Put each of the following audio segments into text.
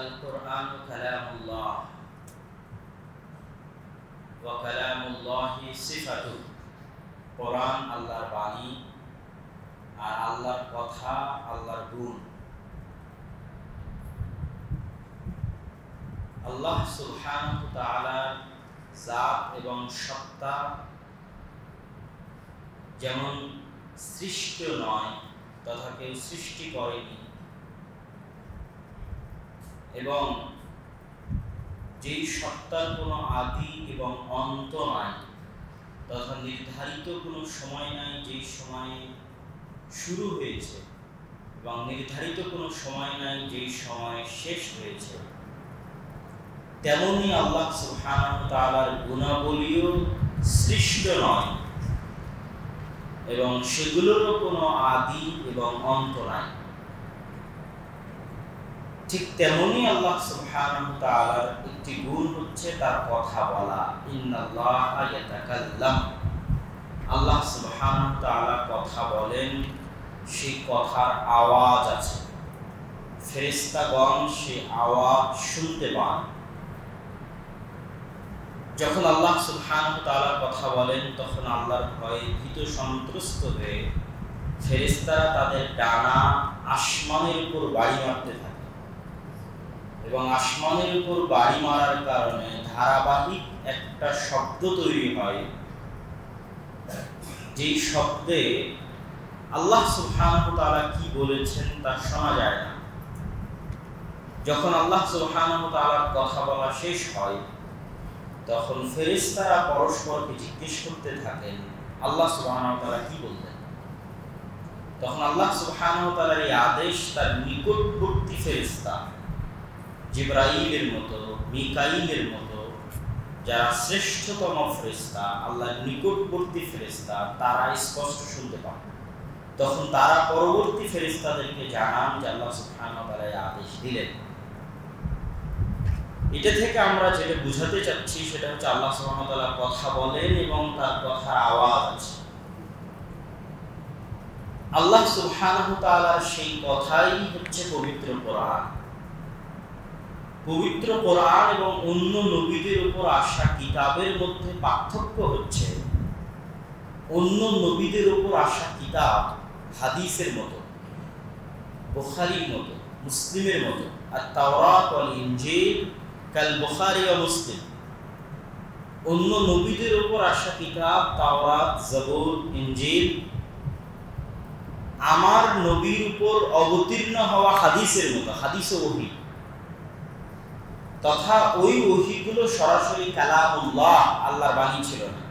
القرآن كلام الله وكلام الله صفته قرآن আল্লাহর বাণী আর আল্লাহর কথা আল্লাহর গুণ। আল্লাহ সুবহানাহু ওয়া তাআলার জাত এবং সত্তা যেমন সৃষ্ট নয় তথা কেউ সৃষ্টি করেনি, এবং যেই সত্তার কোনো আদি এবং অন্ত নাই তথা নির্ধারিত কোনো সময় নাই যেই সময়ে শুরু হয়েছে, এবং নির্ধারিত কোনো সময় নাই যেই সময় শেষ হয়েছে, তেমনি আল্লাহ সুবহানাহু ওয়া তাআলার গুণাবলীও সৃষ্ট নয় এবং সেগুলোরও কোনো আদি এবং অন্ত নাই। ঠিক তেমনি আল্লাহ সুবহানাহু ওয়া তাআলার একটি গুণ হচ্ছে তার কথা বলা। ইন্নাল্লাহা ইয়াতাকাল্লাম, আল্লাহ সুবহানাহু ওয়া তাআলা কথা বলেন, সেই কথার আওয়াজ আছে, ফেরেশতাগণ সেই আওয়াজ শুনতে পান। যখন আল্লাহ সুবহানাহু ওয়া তাআলা কথা বলেন তখন আল্লাহর ভয়ে ভীত সন্ত্রস্ত হয়ে ফেরেশতারা তাদের ডানা আসমানের উপর বাড়ি মারতে থাকে, এবং আসমানের উপর বাড়ি মারার কারণে ধারাবাহিক একটা শব্দ তৈরি হয়, যেই শব্দে আল্লাহ সুবহানাহু ওয়া তাআলা কি বলেছেন তা শোনা যায় না। যখন আল্লাহ সুবহানাহু ওয়া তাআলার কথা বলা শেষ হয় তখন ফেরেশতারা পরস্পরকে জিজ্ঞেস করতে থাকেন আল্লাহ সুবহানাহু ওয়া তাআলা কি বললেন। তখন আল্লাহ সুবহানাহু ওয়া তাআলার এই আদেশ তার নিকটবর্তী ফেরেশতা জিবরাইলের মতো, মিকাইলের মতো, যারা শ্রেষ্ঠতম ফেরেশতা, আল্লাহর নিকটবর্তী ফেরেশতা, তারা স্পষ্ট শুনতে পান। তখন তারা পরবর্তী ফেরেশতাদেরকে জানান যে আল্লাহ সুবহানাহু ওয়া তাআলা এই আদেশ দিলেন। এটা থেকে আমরা যেটা বুঝাতে চাচ্ছি সেটা হচ্ছে আল্লাহ সুবহানাহু ওয়া তাআলা কথা বলেন এবং তার কথার আওয়াজ আছে। আল্লাহ সুবহানাহু ওয়া তাআলার সেই কথাই হচ্ছে পবিত্র কোরআন। পবিত্র কোরআন এবং অন্য নবীদের উপর আসা কিতাবের মধ্যে পার্থক্য হচ্ছে অন্য নবীদের উপর আসা কিতাব হাদিসের মতো, বুখারীর মতো, মুসলিমের মতো। আর তাওরাত ওয়াল ইনজিল কাল বুখারী ওয়া মুসলিম। অন্য নবীদের উপর আসা কিতাব তাওরাত, জবুর, ইনজিল আমার নবীর উপর অবতীর্ণ হওয়া হাদিসের মতো, হাদিস ও ওহী, তথা ওই ওহীগুলো সরাসরি কালামুল্লাহ, আল্লাহর বাণী ছিল না।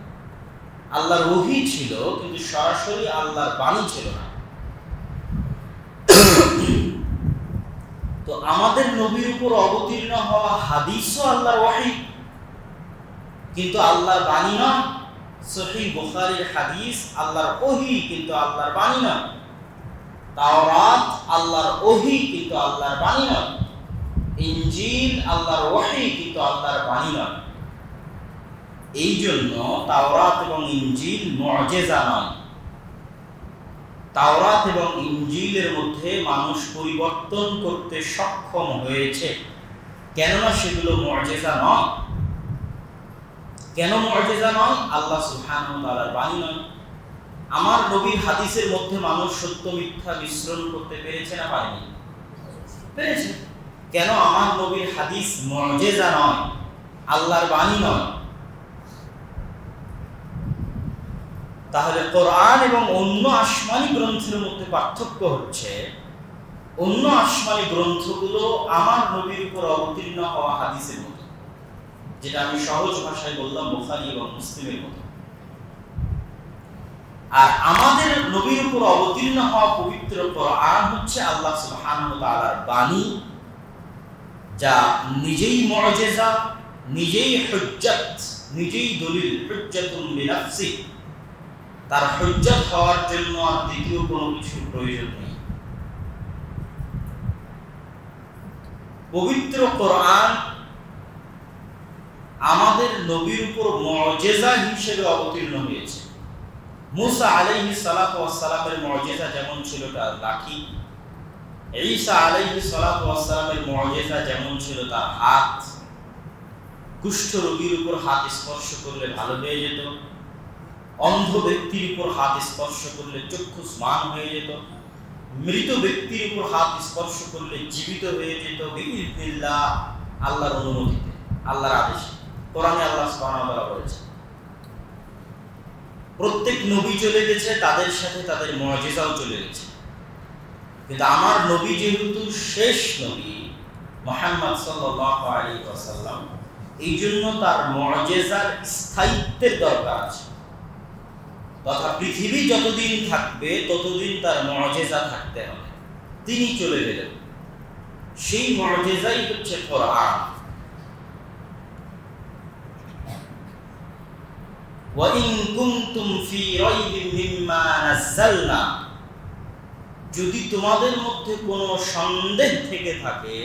আল্লাহর ওহী ছিল কিন্তু সরাসরি আল্লাহর বাণী ছিল না। তো আমাদের নবীর উপর অবতীর্ণ হওয়া হাদিসও আল্লাহর ওহী কিন্তু আল্লাহর বাণী নয়। সহিহ বুখারীর হাদিস আল্লাহর ওহী কিন্তু আল্লাহর বাণী নয়। তাওরাত আল্লাহর ওহী কিন্তু আল্লাহর বাণী নয়। ইনজিল আল্লাহর ওহী কিন্তু আল্লাহর বাণী নয়। এই জন্য তাওরাত এবং ইনজিল মুআজিজা নয়। তাওরাত এবং ইনজিলের মধ্যে মানুষ পরিবর্তন করতে সক্ষম হয়েছে, কেননা সেগুলো মুআজিজা নয়। কেন মুআজিজা নয়? আল্লাহ সুবহানাহু ওয়া তাআলার বাণী নয়। আমার নবীর হাদিসের মধ্যে মানুষ সত্য মিথ্যা মিশ্রণ করতে পেরেছে না পারেনি? পেরেছে। কেন আমার নবীর হাদিস মুআজিজা নয়, আল্লাহর বাণী নয়? তাহলে কোরআন এবং অন্য আসমানি গ্রন্থের মধ্যে পার্থক্য হচ্ছে অন্য আসমানি গ্রন্থগুলো আমার নবীর উপর অবতীর্ণ হওয়া হাদিসের মতো, যেটা আমি সহজ ভাষায় বললাম বুখারী এবং মুসলিমের মতো। আর আমাদের নবীর উপর অবতীর্ণ হওয়া পবিত্র কোরআন হচ্ছে আল্লাহ সুবহানাহু ওয়া তাআলার বাণী, যা নিজেই মুআজিজা, নিজেই হুজ্জাত, নিজেই দলিল, হুজ্জাতুন বিনাফসি। তার হুজ্জত হওয়ার জন্য আর দ্বিতীয় কোনো কিছুর প্রয়োজন নেই। পবিত্র কোরআন আমাদের নবীর উপর মুআজিজা হিসেবে অবতীর্ণ হয়েছে। মুসা আলাইহিস সালাতু ওয়াস সালামের মুআজিজা যেমন ছিল তার লাঠি, ঈসা আলাইহিস সালাতু ওয়াস সালামের মুজিজা যেমন ছিল তার হাত, কুষ্ঠ রোগীর উপর হাত স্পর্শ করলে ভালো হয়ে যেত, অন্ধ ব্যক্তির উপর হাত স্পর্শ করলে চক্ষু স্মান হয়ে যেত, মৃত ব্যক্তির উপর হাত স্পর্শ করলে জীবিত হয়ে যেত বিইذনিল্লাহ, আল্লাহর অনুমতিতে, আল্লাহর আদেশে। কোরআনে আল্লাহ সুবহানাহু ওয়া তাআলা বলেছেন। প্রত্যেক নবী চলে গেছে, তাদের সাথে তাদের মুজিজাও চলে গেছে, কিন্তু আমার নবী যেহেতু শেষ নবী মুহাম্মদ সাল্লাল্লাহু আলাইহি ওয়াসাল্লাম, এই জন্য তার মুজিজার স্থায়িত্বের দরকার আছে। তথা পৃথিবী যতদিন থাকবে ততদিন তার মুজিজা থাকতে হবে। তিনি চলে গেলেন, সেই মুজিজাই হচ্ছে কোরআন। ওয়া ইন কুনতুম ফি রাইবিন মিম্মা নাযালনা, যদি তোমাদের মধ্যে কোনো সন্দেহ থেকে থাকে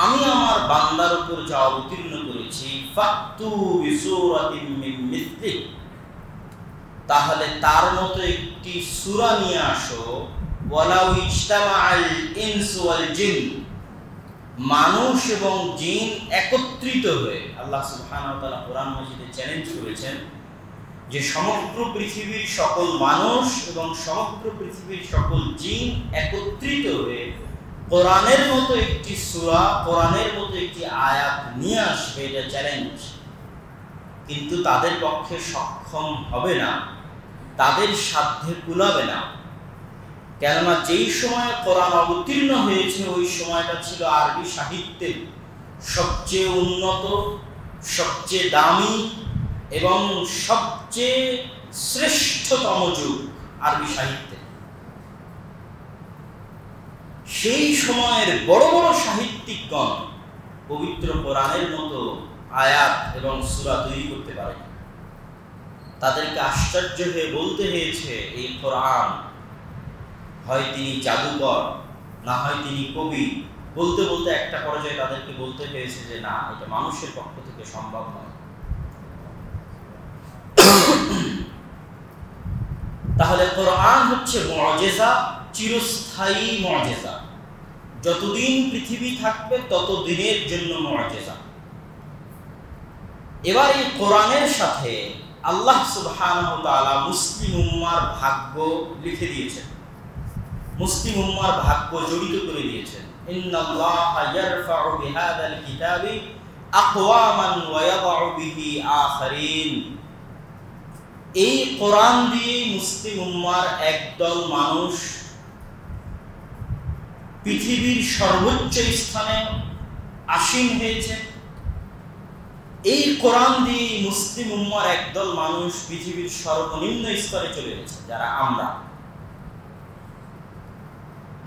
আমি আমার বান্দার উপর যা অবতীর্ণ করেছি, ফাতু বিসূরাতিন মিন মিসলি, তাহলে তার মতো একটি সূরা নিয়ে আসো। ওয়ালাউ ইজতামাআল ইনসু ওয়াল জিন, মানুষ এবং জিন একত্রিত হয়ে, আল্লাহ সুবহানাহু ওয়া তাআলা কোরআন মাজিদে চ্যালেঞ্জ করেছেন যে সমগ্র পৃথিবীর সকল মানুষ এবং সমগ্র পৃথিবীর সকল জিন একত্রিত হয়ে কোরআনের মতো একটি সূরা, কোরআনের মতো একটি আয়াত নিয়ে আসবে, এটা চ্যালেঞ্জ। কিন্তু তাদের পক্ষে সক্ষম হবে না, তাদের সাধ্যে কুলাবে না। কেননা যেই সময় কোরআন অবতীর্ণ হয়েছে ওই সময়টা ছিল আরবি সাহিত্যের সবচেয়ে উন্নত, সবচেয়ে দামি এবং সবচেয়ে শ্রেষ্ঠতম যুগ আরবি সাহিত্যে। সেই সময়ের বড় বড় সাহিত্যিকগণ পবিত্র কোরআনের মতো আয়াত এবং সূরা তৈরি করতে পারে। তাদেরকে আশ্চর্য হয়ে বলতে হয়েছে, এই কোরআন হয় তিনি জাদুকর, না হয় তিনি কবি। বলতে বলতে একটা পর্যায়ে তাদেরকে বলতে হয়েছে যে না, এটা মানুষের পক্ষ থেকে সম্ভব নয়। তাহলে কোরআন হচ্ছে মুজিজা, চিরস্থায়ী মুজিজা। যতদিন পৃথিবী থাকবে ততদিনের জন্য মুজিজা। এবার এই কোরআনের সাথে আল্লাহ সুবহানাহু ওয়া তাআলা মুসলিম উম্মার ভাগ্য লিখে দিয়েছেন, মুসলিম উম্মার ভাগ্য জড়িত করে দিয়েছেন। ইন্নাল্লাহা ইয়ারফাউ বিহাদাল কিতাবি আকওয়ামান ওয়া ইয়াদউ বিহি আখারিন। এই কোরআন দিয়ে মুসলিম উম্মার একদল মানুষ পৃথিবীর সর্বোচ্চ স্থানে আসীন হয়েছে। এই কোরআন দিয়ে মুসলিম উম্মার একদল মানুষ পৃথিবীর সর্বনিম্ন স্তরে চলে গেছে, যারা আমরা।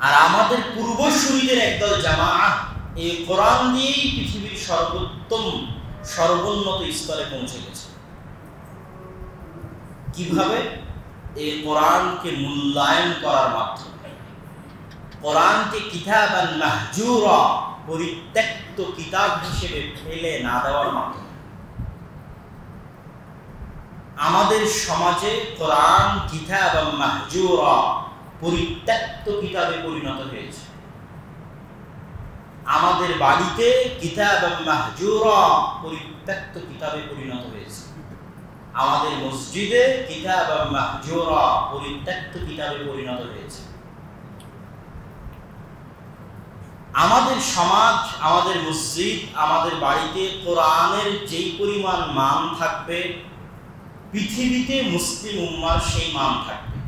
আর আমাদের পূর্বসূরীদের একদল জামাআত এই কোরআন দিয়েই পৃথিবীর সর্বোত্তম, সর্বোন্নত স্তরে পৌঁছে গেছে। কিভাবে? এই কোরআনকে মূল্যায়ন করার মাধ্যমে, কোরআনকে কিতাবান মাহজুরা, পরিত্যক্ত কিতাব হিসেবে ফেলে না দেওয়ার মাধ্যমে। আমাদের সমাজে কোরআন কিতাবান মাহজুরা, পরিত্যক্ত কিতাবে পরিণত হয়েছে। আমাদের বাড়িতে কিতাবান মাহজুরা, পরিত্যক্ত কিতাবে পরিণত হয়েছে। আমাদের মসজিদে কিতাবান মাহজুরা, পরিত্যক্ত কিতাবে পরিণত হয়েছে। আমাদের সমাজ, আমাদের মসজিদ, আমাদের বাড়িতে কোরআনের যেই পরিমাণ মান থাকবে, পৃথিবীতে মুসলিম উম্মার সেই মান থাকবে।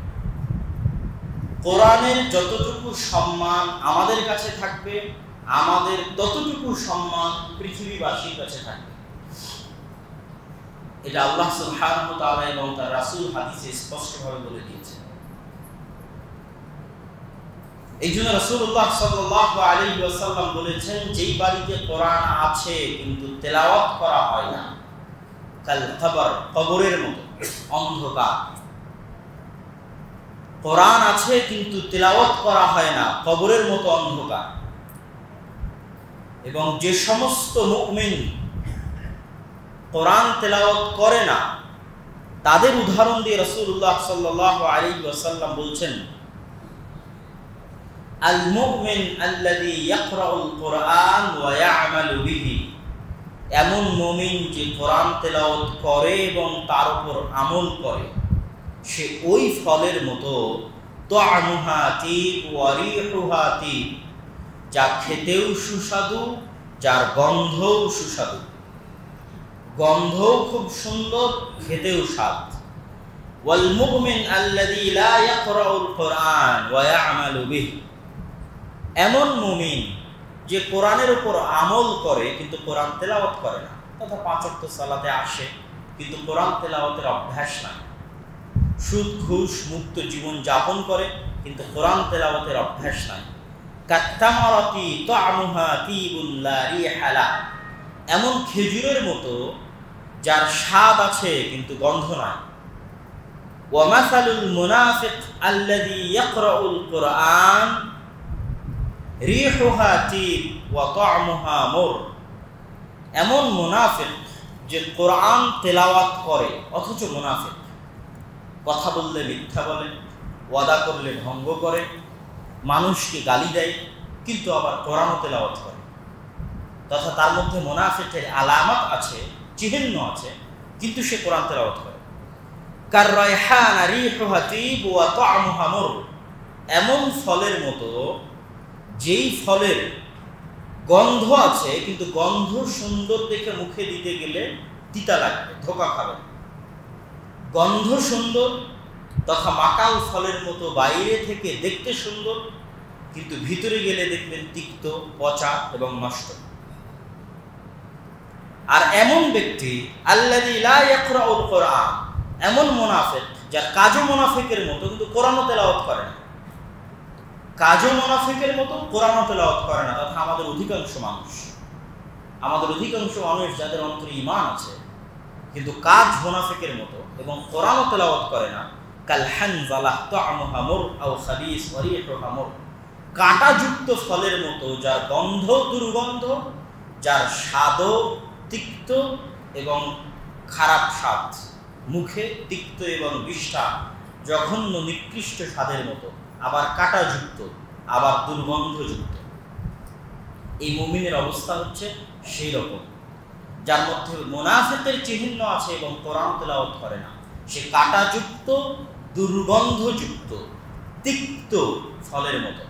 কোরআনের যতটুকু সম্মান আমাদের কাছে থাকবে, আমাদের ততটুকু সম্মান পৃথিবীবাসীর কাছে থাকবে। এটা আল্লাহ সুবহানাহু ওয়া তাআলা এবং তার রাসূল হাদিসে স্পষ্টভাবে বলে দিয়েছেন। এই জন্য রাসূলুল্লাহ সাল্লাল্লাহু আলাইহি ওয়াসাল্লাম বলেছেন, যেই বাড়িতে কোরআন আছে কিন্তু তেলাওয়াত করা হয় না, কাল কবর, কবরের মতো অন্ধকার। কোরআন আছে কিন্তু তেলাওয়াত করা হয় না, কবরের মতো অন্ধকার। এবং যে সমস্ত মুমিন কোরআন তেলাওয়াত করে না, তাদের উদাহরণ দিয়ে রাসূলুল্লাহ সাল্লাল্লাহু আলাইহি ওয়াসাল্লাম বলছেন, আল মুমিন আল্লাযী ইয়াকরাউল কুরআন ওয়া ইয়া'মালু বিহি, এমন মুমিন যে কোরআন তেলাওয়াত করে এবং তার উপর আমল করে, সে ওই ফলের মতো তু'আমুহা তিব ওয়া রিহুহা তিব, যা খেতেও সুস্বাদু, যার গন্ধও সুস্বাদু, গন্ধও খুব সুন্দর, খেতেও স্বাদ। ওয়াল মুমিন আল্লাযী লা ইয়াকরাউল কুরআন ওয়া ইয়া'মালু বিহি, এমন মুমিন যে কোরআনের উপর আমল করে কিন্তু কোরআন তেলাওয়াত করে না, তথা 5 ওয়াক্ত সালাতে আসে কিন্তু কোরআন তেলাওয়াতের অভ্যাস নাই, সুদ ঘুষ মুক্ত জীবন যাপন করে কিন্তু কোরআন তেলাওয়াতের অভ্যাস নাই। কাত্তামারাতি তু'আমুহা তিবুল লা রিহা লা, এমন খেজুরের মতো যার স্বাদ আছে কিন্তু গন্ধ নাই। ওয়া মাসালুল মুনাফিক আল্লাযী ইয়াকরাউল কুরআন রিহুহা তিব ওয়া তু'আমুহা মুর, এমন মুনাফিক যে কোরআন তেলাওয়াত করে অথচ মুনাফিক, কথা বললে মিথ্যা বলে, ওয়াদা করলে ভঙ্গ করে, মানুষকে গালি দেয় কিন্তু আবার কোরআনও তেলাওয়াত করে, তথা তার মধ্যে মুনাফিকের আলামত আছে, চিহ্ন আছে, কিন্তু সে কোরআন তেলাওয়াত করে। কার রায়হানা রিহুহা তিব ওয়া তু'আমুহা মুর, এমন ফলের মতো যেই ফলের গন্ধ আছে কিন্তু গন্ধ সুন্দর দেখে মুখে দিতে গেলে তিতা লাগবে, ধোঁকা খাবে। গন্ধ সুন্দর তথা মাকাল ফলের মতো বাইরে থেকে দেখতে সুন্দর, কিন্তু ভিতরে গেলে দেখবেন তিক্ত, পচা এবং নষ্ট। আর এমন ব্যক্তি আল্লাযী লা ইয়াকরাউল কুরআন, এমন মুনাফিক যার কাজও মুনাফিকের মতো কিন্তু কোরআনও তেলাওয়াত করে না, কাজও মুনাফিকের মতো কোরআনও তেলাওয়াত করে না, তথা আমাদের অধিকাংশ মানুষ যাদের অন্তরে ঈমান আছে কিন্তু কাজ মুনাফিকের মতো এবং কোরআনও তেলাওয়াত করে না, কাল হানজালাহ তু'আমুহা মুর আও খাবিস ওয়া রিহুহা মুর, কাঁটাযুক্ত ফলের মতো যার গন্ধ দুর্গন্ধ, যার স্বাদও তিক্ত এবং খারাপ স্বাদ, মুখে তিক্ত এবং বিষ্ঠা জঘন্য নিকৃষ্ট স্বাদের মতো, আবার কাঁটাযুক্ত, আবার দুর্গন্ধযুক্ত। এই মুমিনের অবস্থা হচ্ছে সেই রকম, যার মধ্যে মুনাফিকের চিহ্ন আছে এবং কোরআন তেলাওয়াত করে না, সে কাঁটাযুক্ত, দুর্গন্ধযুক্ত, তিক্ত ফলের মতো।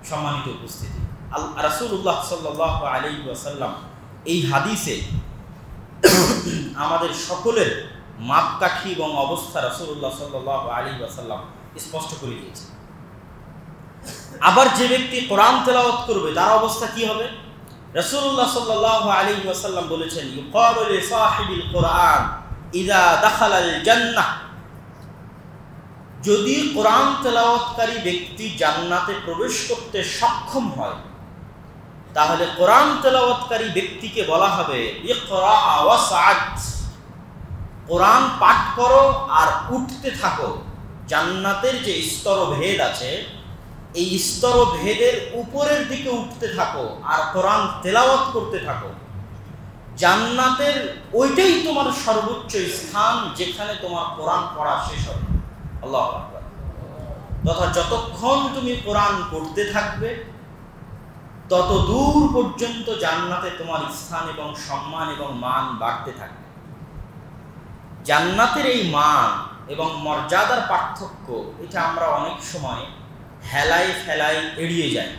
সম্মানিত উপস্থিতি, রাসূলুল্লাহ সাল্লাল্লাহু আলাইহি ওয়াসাল্লাম এই হাদিসে আমাদের সকলের মাপকাঠি এবং অবস্থা রাসূলুল্লাহ সাল্লাল্লাহু আলাইহি ওয়াসাল্লাম স্পষ্ট করে দিয়েছে। আবার যে ব্যক্তি কোরআন তেলাওয়াত করবে তার অবস্থা কি হবে? রাসূলুল্লাহ সাল্লাল্লাহু আলাইহি ওয়াসাল্লাম বলেছেন, ইউকালু লি সাহিবিল কুরআন ইযা দাখালাল জান্নাহ, যদি কোরআন তেলাওয়াতকারী ব্যক্তি জান্নাতে প্রবেশ করতে সক্ষম হয় তাহলে কোরআন তেলাওয়াতকারী ব্যক্তিকে বলা হবে ইকরা ওয়াসআদ, কোরআন পাঠ করো আর উঠতে থাকো। জান্নাতের যে স্তরভেদ আছে এই স্তরভেদের উপরের দিকে উঠতে থাকো আর কোরআন তেলাওয়াত করতে থাকো। জান্নাতের ওইটাই তোমার সর্বোচ্চ স্থান যেখানে তোমার কোরআন পড়া শেষ হবে। আল্লাহু আকবার। তথা যতক্ষণ তুমি কোরআন পড়তে থাকবে তত দূর পর্যন্ত জান্নাতে তোমার স্থান এবং সম্মান এবং মান বাড়তে থাকবে। জান্নাতের এই মান এবং মর্যাদার পার্থক্য এটা আমরা অনেক সময় হেলাই ফেলাই এড়িয়ে যাই।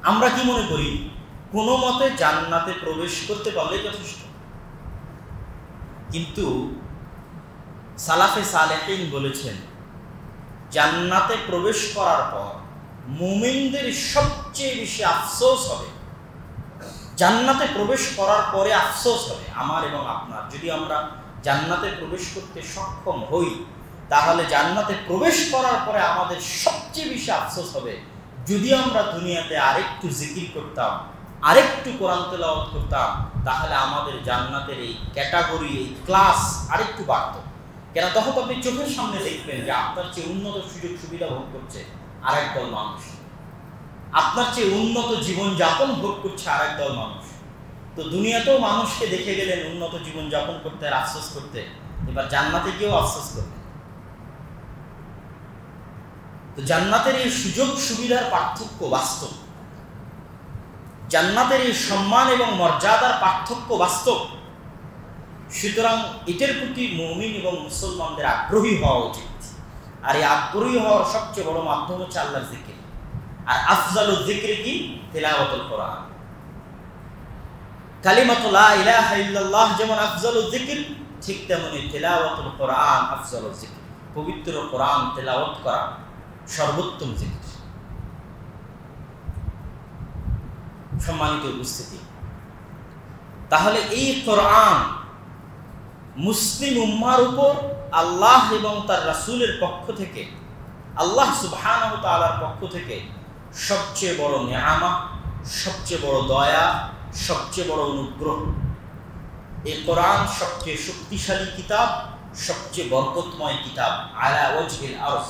আমরা কি মনে করি কোনো মতে জান্নাতে প্রবেশ করতে পারলেই যথেষ্ট, কিন্তু সালাফে সালেহিন বলেছেন জান্নাতে প্রবেশ করার পর মুমিনদের সবচেয়ে বেশি আফসোস হবে, জান্নাতে প্রবেশ করার পরে আফসোস হবে আমার এবং আপনার। যদি আমরা জান্নাতে প্রবেশ করতে সক্ষম হই তাহলে জান্নাতে প্রবেশ করার পরে আমাদের সবচেয়ে বেশি আফসোস হবে যদি আমরা দুনিয়াতে আরেকটু জিকির করতাম, আরেকটু কোরআন তেলাওয়াত করতাম, তাহলে আমাদের জান্নাতের এই ক্যাটাগরি, এই ক্লাস আরেকটু বাড়ত। কেন তখন আপনি চোখের সামনে দেখবেন যে আপনার চেয়ে উন্নত সুযোগ সুবিধা ভোগ করছে আরেক দল মানুষ, আপনার চেয়ে উন্নত জীবনযাপন ভোগ করছে আরেক দল মানুষ। তো দুনিয়াতেও মানুষকে দেখে গেলেন উন্নত জীবনযাপন করতে আর আফসোস করতে, এবার জান্নাতে গিয়েও আফসোস করবেন। তো জান্নাতের এই সুযোগ সুবিধার পার্থক্য বাস্তব, জান্নাতের এই সম্মান এবং মর্যাদার পার্থক্য বাস্তব। সুতরাং এটার প্রতি মুমিন এবং মুসলমানদের আগ্রহী হওয়া উচিত। আর এই আগ্রহী হওয়ার সবচেয়ে বড় মাধ্যম হচ্ছে আল্লাহর জিকির। আর আফজালুল যিকরি কি? তিলাওয়াতুল কোরআন। কালিমাতু লা ইলাহা ইল্লাল্লাহ যেমন আফজালুল যিকর, ঠিক তেমনি তিলাওয়াতুল কোরআন আফজালুল যিকর। পবিত্র কোরআন তেলাওয়াত করা সর্বোত্তম জিকির। সম্মানিত উপস্থিতি, তাহলে এই কোরআন মুসলিম উম্মার উপর আল্লাহ এবং তার রাসূলের পক্ষ থেকে, আল্লাহ সুবহানাহু ওয়া তাআলার পক্ষ থেকে সবচেয়ে বড় নিয়ামত, সবচেয়ে বড় দয়া, সবচেয়ে বড় অনুগ্রহ। এই কোরআন সবচেয়ে শক্তিশালী কিতাব, সবচেয়ে বরকতময় কিতাব আলা ওয়াজহিল আরশ।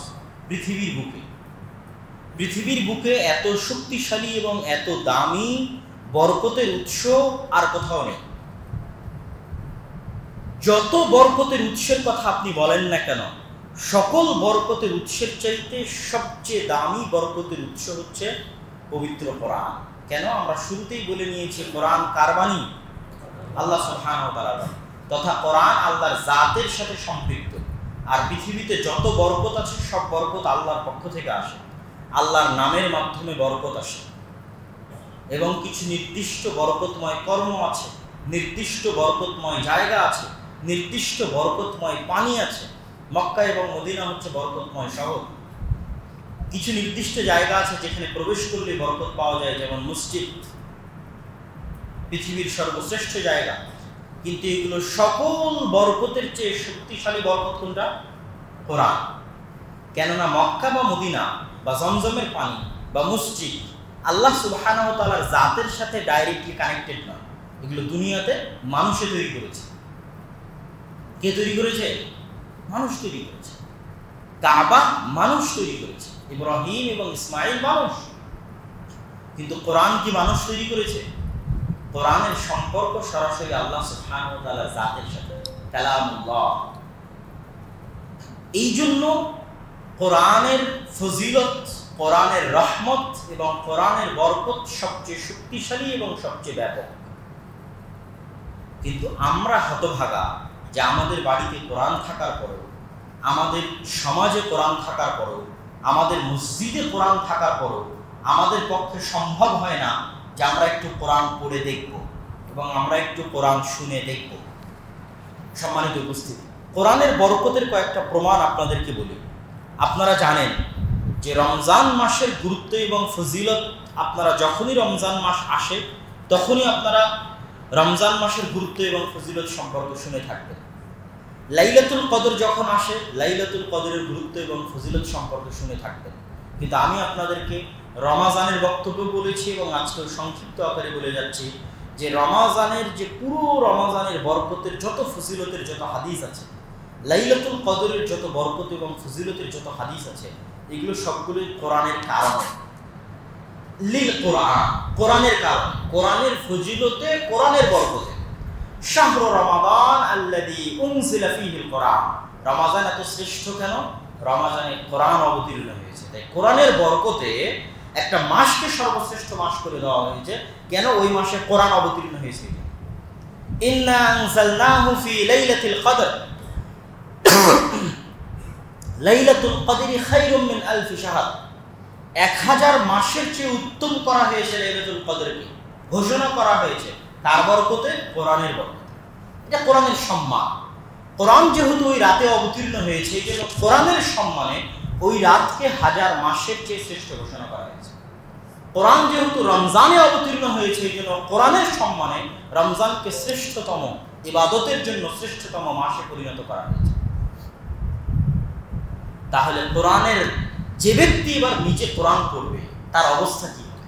পৃথিবীর বুকে এত শক্তিশালী এবং এত দামি বরকতের উৎস আর কোথাও নেই। যত বরকতের উৎসের কথা আপনি বলেন না কেন, সকল বরকতের উৎসের চাইতে সবচেয়ে দামি বরকতের উৎস হচ্ছে পবিত্র কোরআন। কেন? আমরা শুরুতেই বলে নিয়েছি কোরআন কার বাণী? আল্লাহ সুবহানাহু ওয়া তাআলার বাণী। তথা কোরআন আল্লাহর জাতের সাথে সম্পৃক্ত। আর পৃথিবীতে যত বরকত আছে সব বরকত আল্লাহর পক্ষ থেকে আসে, আল্লাহর নামের মাধ্যমে বরকত আসে। এবং কিছু নির্দিষ্ট বরকতময় কর্ম আছে, নির্দিষ্ট বরকতময় জায়গা আছে, নির্দিষ্ট বরকতময় পানি আছে। মক্কা এবং মদিনা হচ্ছে বরকতময় শহর। কিছু নির্দিষ্ট জায়গা আছে যেখানে প্রবেশ করলে বরকত পাওয়া যায়, যেমন মসজিদ পৃথিবীর সর্বশ্রেষ্ঠ জায়গা। কিন্তু এগুলো সকল বরকতের চেয়ে শক্তিশালী বরকত কোনটা? কোরআন। কেননা মক্কা বা মদিনা বা জমজমের পানি বা মসজিদ আল্লাহ সুবহানাহু ওয়া তাআলার জাতের সাথে ডাইরেক্টলি কানেক্টেড নয়। এগুলো দুনিয়াতে মানুষে তৈরি করেছে। কে তৈরি করেছে? মানুষ তৈরি করেছে। কাবা মানুষ তৈরি করেছে, ইব্রাহিম এবং ইসমাইল মানুষ। কিন্তু কোরআন কি মানুষ তৈরি করেছে? কোরআনের সম্পর্ক সরাসরি আল্লাহ সুবহানাহু ওয়া তাআলার জাতের সাথে, কালামুল্লাহ। এই জন্য কোরআনের ফজিলত, কোরআনের রহমত এবং কোরআনের বরকত সবচেয়ে শক্তিশালী এবং সবচেয়ে ব্যাপক। কিন্তু আমরা হতভাগা যে আমাদের বাড়িতে কোরআন থাকার পরেও, আমাদের সমাজে কোরআন থাকার পরেও, আমাদের মসজিদে কোরআন থাকার পরেও আমাদের পক্ষে সম্ভব হয় না যে আমরা একটু কোরআন পড়ে দেখব এবং আমরা একটু কোরআন শুনে দেখব। সম্মানিত উপস্থিতি, কোরআনের বরকতের কয়েকটা প্রমাণ আপনাদেরকে বলি। আপনারা জানেন যে রমজান মাসের গুরুত্ব এবং ফজিলত, আপনারা যখনই রমজান মাস আসে তখনই আপনারা রমজান মাসের গুরুত্ব এবং ফজিলত সম্পর্কে শুনে থাকবেন। লাইলাতুল কদর যখন আসে, লাইলাতুল কদরের গুরুত্ব এবং ফজিলত সম্পর্কে শুনে থাকবেন। কিন্তু আমি আপনাদেরকে রমাজানের বক্তব্য বলেছি এবং আজকে সংক্ষিপ্ত আকারে বলে যাচ্ছি যে রমাজানের যে পুরো রমাজানের বরকতের যত ফজিলতের যত হাদিস আছে, লাইলাতুল কদরের যত বরকত এবং ফজিলতের যত হাদিস আছে, এগুলো সবগুলোই কোরআনের কারণে। লিল কোরআন, কোরআনের কারণে, কোরআনের ফজিলতে, কোরআনের বরকতে। শাহরু রমাদান আল্লাযী উনজিলা ফীহিল কোরআন। রমাজান এত শ্রেষ্ঠ কেন? রমাজানে কোরআন অবতীর্ণ হয়েছে, তাই কোরআনের বরকতে একটা মাসকে সর্বশ্রেষ্ঠ মাস করে দেওয়া হয়েছে। কেন? ওই মাসে কোরআন অবতীর্ণ হয়েছে। ইন্না আনজালনাহু ফী লাইলাতিল কদর। লাইলাতুল কদরি খায়রুম মিন আলফি শাহর। 1000 মাসের চেয়ে উত্তম করা হয়েছে লাইলাতুল কদরকে, ঘোষণা করা হয়েছে। তার বরকতে, কোরআনের বরকতে। এটা কোরআনের সম্মান। কোরআন যেহেতু ওই রাতে অবতীর্ণ হয়েছে, এই জন্য কোরআনের সম্মানে ওই রাতকে 1000 মাসের চেয়ে শ্রেষ্ঠ ঘোষণা করা হয়েছে। কোরআন যেহেতু রমজানে অবতীর্ণ হয়েছে, এই জন্য কোরআনের সম্মানে রমজানকে শ্রেষ্ঠতম ইবাদতের জন্য শ্রেষ্ঠতম মাসে পরিণত করা হয়েছে। তাহলে কোরআনের যে ব্যক্তি এবার নিচে কোরআন পড়বে তার অবস্থা কি হবে?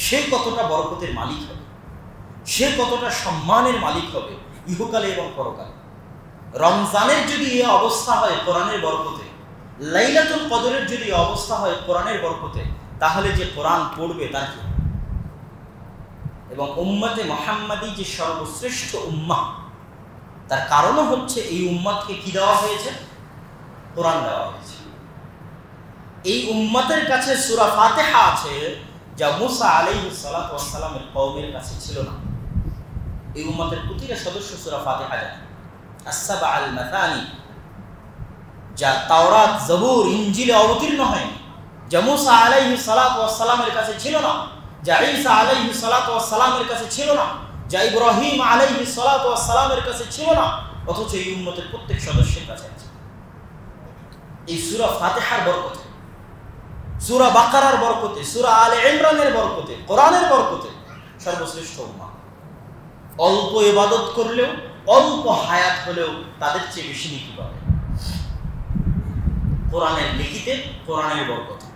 সে কতটা বরকতের মালিক হবে, সে কতটা সম্মানের মালিক হবে ইহকালে এবং পরকালে। রমজানের যদি এই অবস্থা হয় কোরআনের বরকতে, লাইলাতুল কদরের যদি এই অবস্থা হয় কোরআনের বরকতে, তাহলে যে কোরআন পড়বে তার কি? এবং উম্মতে মুহাম্মাদি যে সর্বশ্রেষ্ঠ উম্মাহ, তার কারণও হচ্ছে এই উম্মাদকে কি দেওয়া হয়েছে? কোরআন দেওয়া হয়েছে। এই উম্মতের কাছে সূরা ফাতিহা আছে যা মুসা আলাইহিস সালাতু ওয়াস সালামের কওমের কাছে ছিল না। এই উম্মতের প্রতিটা সদস্য সূরা ফাতিহা জানে। as-sab'a al-mathani যা তাওরাত, জবুর, ইনজিলে অবতীর্ণ হয়নি, যা মুসা আলাইহিস সালাতু ওয়াস সালামের কাছে ছিল না, যা ঈসা আলাইহিস সালাতু ওয়াস সালামের কাছে ছিল না, যা ইব্রাহিম আলাইহিস সালাতু ওয়াস সালামের কাছে ছিল না, অথচ এই উম্মতের প্রত্যেক সদস্যের কাছে আছে। এই সূরা ফাতিহার বরকতে, সূরা বাকারার বরকতে, সূরা আলে ইমরানের বরকতে, কোরআনের বরকতে সর্বশ্রেষ্ঠ উম্মাহ। অল্প ইবাদত করলেও, অল্প হায়াত হলেও তাদের চেয়ে বেশি নেকি পাবে কোরআনের লিখিতে, কোরআনের বরকতে।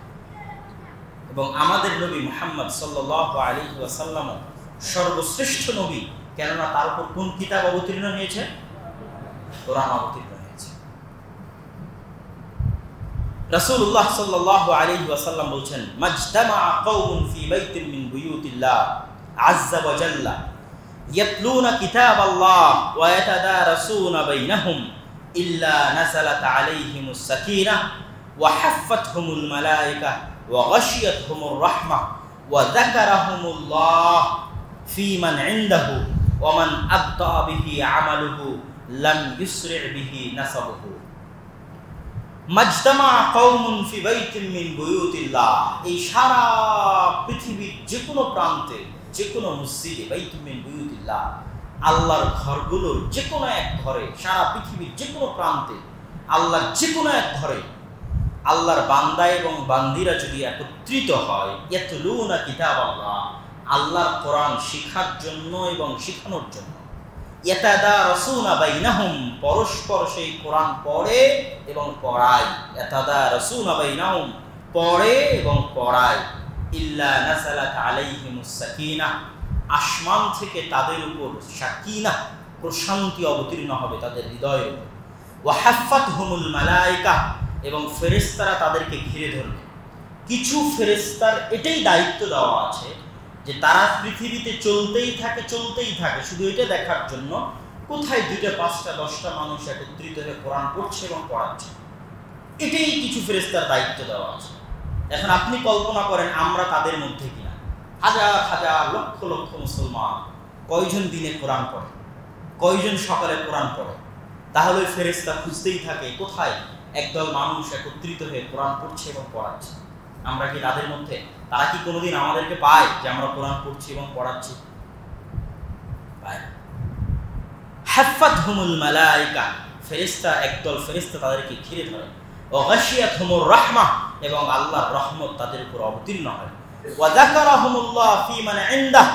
এবং আমাদের নবী মুহাম্মদ সাল্লাল্লাহু আলাইহি ওয়াসাল্লাম সর্বশ্রেষ্ঠ নবী, কেননা তার উপর কোন কিতাব অবতীর্ণ হয়েছে? কোরআন অবতীর্ণ হয়েছে। রাসূলুল্লাহ সাল্লাল্লাহু আলাইহি ওয়াসাল্লাম বলেন, মাজতামাআ কওমুন ফি বাইতিন মিন বুয়ুতিল্লাহ আযযা ওয়া জাল্লা ইয়াতলুনা কিতাবাল্লাহ ওয়া ইয়াতাদারাসুনা বাইনাহুম ইল্লা নাযালাত আলাইহিমুস সাকিনাহ ওয়া হাফফাতহুমুল মালায়েকা ওয়া গাশিয়াতহুমুর রাহমাহ ওয়া যাকারাহুমুল্লাহ ফি মান ইনদাহু ওয়া মান আবতা বিহি আমালুহু লাম ইউসরি বিহি নাসাবুহু। মাজতামা কওমুন ফি বাইতিন মিন বুয়ুতিল্লাহ, এই সারা পৃথিবীর যে কোনো প্রান্তে, যে কোনো মসজিদে, বাইতুম মিন বুয়ুতিল্লাহ, আল্লাহর ঘরগুলোর যে কোনো এক ঘরে, সারা পৃথিবীর যে কোনো প্রান্তে, আল্লাহর যে কোনো এক ঘরে আল্লাহর বান্দা এবং বান্দিরা যদি একত্রিত হয়, ইয়াতলুনা কিতাবাল্লাহ, আল্লাহর কোরআন শিখার জন্য এবং শিখানোর জন্য, ইয়াতাদারাসুনা বাইনাহুম, পরস্পর সেই কোরআন পড়ে এবং পড়ায়, ইয়াতাদারাসুনা বাইনাহুম, পড়ে এবং পড়ায়, ইল্লা নাযালাত আলাইহিমুস সাকিনাহ, আসমান থেকে তাদের উপর সাকিনাহ, প্রশান্তি অবতীর্ণ হবে তাদের হৃদয়ের উপর, ওয়া হাফফাতহুমুল মালায়েকা, এবং ফেরেশতারা তাদেরকে ঘিরে ধরবে। কিছু ফেরেশতার এটাই দায়িত্ব দেওয়া আছে যে তারা পৃথিবীতে চলতেই থাকে শুধু এটা দেখার জন্য কোথায় 2টা 5টা 10টা মানুষ একত্রিত হয়ে কোরআন পড়ছে এবং পড়াচ্ছে। এটাই কিছু ফেরেশতার দায়িত্ব দেওয়া আছে। এখন আপনি কল্পনা করেন আমরা তাদের মধ্যে কিনা। হাজার হাজার লক্ষ লক্ষ মুসলমান কয়জন দিনে কোরআন পড়ে, কয়জন সকালে কোরআন পড়ে? তাহলে ফেরেশতা খুঁজতেই থাকে কোথায় একদল মানুষ একত্রিত হয়ে কোরআন পড়ছে এবং পড়াচ্ছে। আমরা কি তাদের মধ্যে? তারা কি কোনোদিন আমাদেরকে পায় যে আমরা কোরআন পড়ছি এবং পড়াচ্ছি? পায় না। হাফফাতহুমুল মালায়েকা, ফেরেশতা, একদল ফেরেশতা তাদেরকে ঘিরে ধরে, ওয়া গাশিয়াতহুমুর রাহমাহ, এবং আল্লাহর রহমত তাদের উপর অবতীর্ণ হয়, ওয়া যাকারাহুমুল্লাহ ফি মান ইনদাহ,